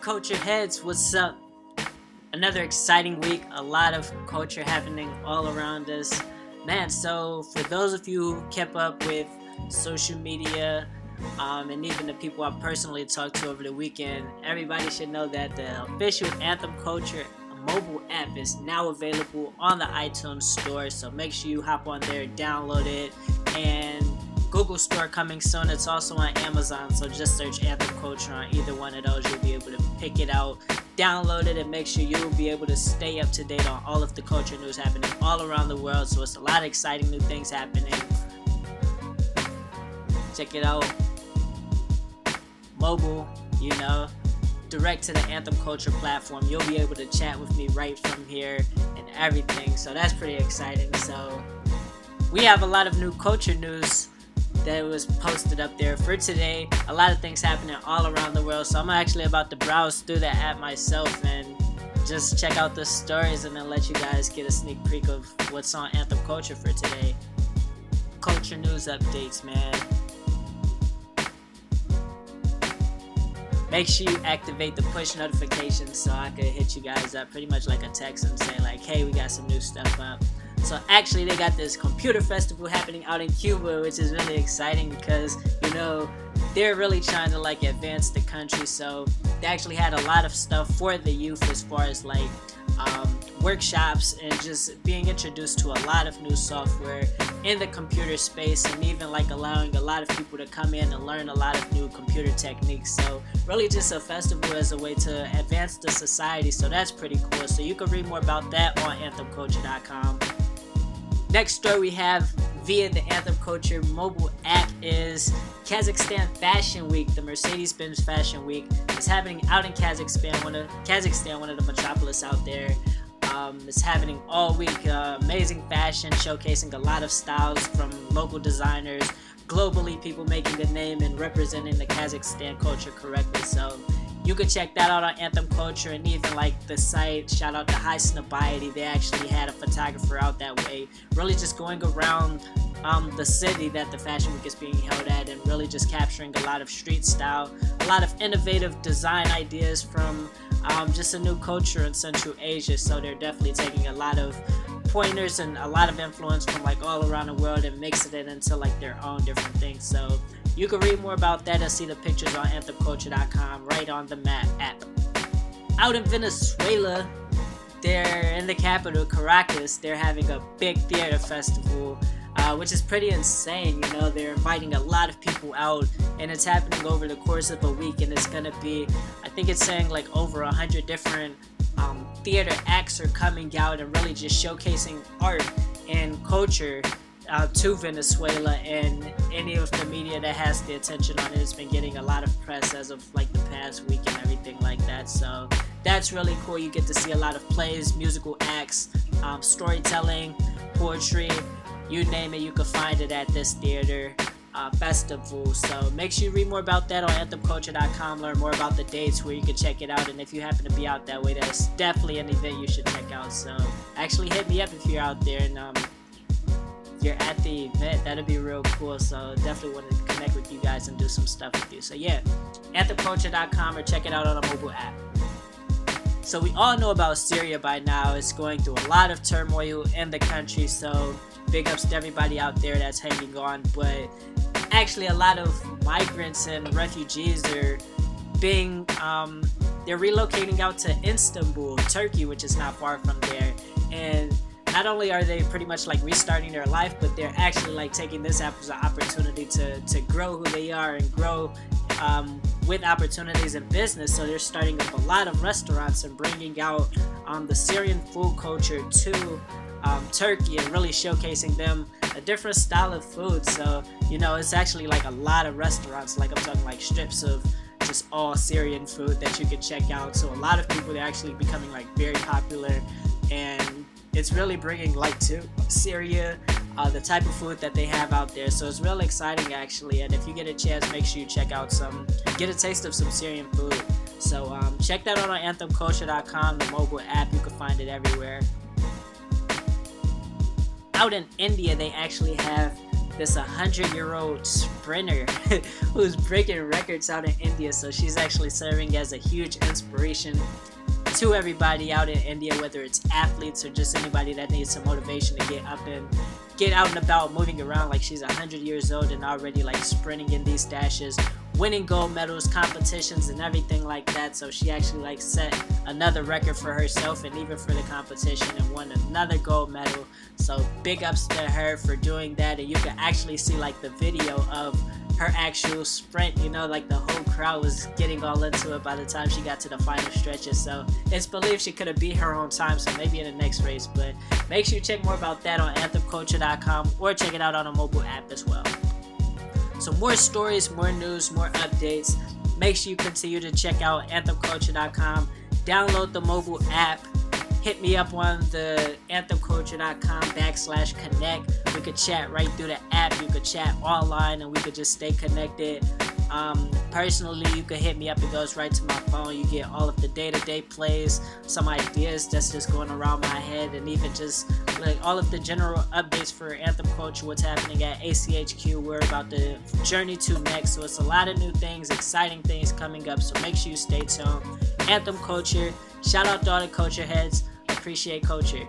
Culture heads, what's up? Another exciting week, a lot of culture happening all around us. Man, so for those of you who kept up with social media, and even the people I personally talked to over the weekend, everybody should know that the official Anthem Culture mobile app is now available on the iTunes store, so make sure you hop on there, download it, and Google Store coming soon. It's also on Amazon, so just search Anthem Culture on either one of those. You'll be able to pick it out, download it, and make sure you'll be able to stay up to date on all of the culture news happening all around the world. So it's a lot of exciting new things happening. Check it out. Mobile, direct to the Anthem Culture platform. You'll be able to chat with me right from here and everything. So that's pretty exciting. So we have a lot of new culture news that was posted up there for today. A lot of things happening all around the world. So I'm actually about to browse through the app myself and just check out the stories and then let you guys get a sneak peek of what's on Anthem Culture for today. Culture news updates, man. Make sure you activate the push notifications so I could hit you guys up pretty much like a text and say like, hey, we got some new stuff up. So actually they got this computer festival happening out in Cuba, which is really exciting because, they're really trying to advance the country. So they actually had a lot of stuff for the youth as far as workshops and just being introduced to a lot of new software in the computer space, and even allowing a lot of people to come in and learn a lot of new computer techniques. So really just a festival as a way to advance the society. So that's pretty cool. So you can read more about that on anthemculture.com. Next story we have via the Anthem Culture mobile app is Kazakhstan Fashion Week. The Mercedes-Benz Fashion Week is happening out in Kazakhstan, one of the metropolis out there. It's happening all week. Amazing fashion, showcasing a lot of styles from local designers, globally people making a name and representing the Kazakhstan culture correctly. So you can check that out on Anthem Culture, and even the site, shout out to High Snobiety, they actually had a photographer out that way, really just going around the city that the Fashion Week is being held at, and really just capturing a lot of street style, a lot of innovative design ideas from just a new culture in Central Asia. So they're definitely taking a lot of pointers and a lot of influence from all around the world and mixing it into their own different things. So you can read more about that and see the pictures on anthemculture.com right on the map app. Out in Venezuela, they're in the capital, Caracas. They're having a big theater festival, which is pretty insane. They're inviting a lot of people out, and it's happening over the course of a week, and it's gonna be, I think it's saying over 100 different theater acts are coming out and really just showcasing art and culture to Venezuela, and any of the media that has the attention on it has been getting a lot of press as of the past week and everything like that. So that's really cool. You get to see a lot of plays, musical acts, storytelling, poetry, you name it, you can find it at this theater festival. So make sure you read more about that on anthemculture.com, learn more about the dates where you can check it out, and if you happen to be out that way, that's definitely an event you should check out. So actually hit me up if you're out there and you're at the event. That'd be real cool. So definitely want to connect with you guys and do some stuff with you. So yeah, anthemculture.com, or check it out on a mobile app. So we all know about Syria by now. It's going through a lot of turmoil in the country, so big ups to everybody out there that's hanging on. But actually a lot of migrants and refugees are they're relocating out to Istanbul, Turkey, which is not far from there. And not only are they pretty much restarting their life, but they're actually taking this as an opportunity to grow who they are and grow with opportunities in business. So they're starting up a lot of restaurants and bringing out the Syrian food culture to Turkey and really showcasing them a different style of food. So it's actually a lot of restaurants, I'm talking strips of just all Syrian food that you can check out. So a lot of people, they're actually becoming very popular, and it's really bringing to Syria the type of food that they have out there. So it's real exciting actually, and if you get a chance, make sure you check out get a taste of some Syrian food. So check that out on anthemculture.com, the mobile app. You can find it everywhere. Out in India, they actually have this 100-year-old sprinter who's breaking records out in India. So she's actually serving as a huge inspiration to everybody out in India, whether it's athletes or just anybody that needs some motivation to get out and about, moving around. Like, she's 100 years old and already like sprinting in these dashes, winning gold medals, competitions, and everything like that. So she actually like set another record for herself and even for the competition, and won another gold medal. So big ups to her for doing that. And you can actually see like the video of her actual sprint, you know, like the whole crowd was getting all into it by the time she got to the final stretches. So it's believed she could have beat her own time, so maybe in the next race. But make sure you check more about that on anthemculture.com, or check it out on a mobile app as well. So more stories, more news, more updates. Make sure you continue to check out anthemculture.com. Download the mobile app. Hit me up on the anthemculture.com/connect. We could chat right through the app. You could chat online and we could just stay connected. Personally, you could hit me up. It goes right to my phone. You get all of the day-to-day plays, some ideas that's just going around my head, and even just like all of the general updates for Anthem Culture, what's happening at ACHQ, we're about to journey to next. So it's a lot of new things, exciting things coming up. So make sure you stay tuned. Anthem Culture. Shout out to all the culture heads. Appreciate culture.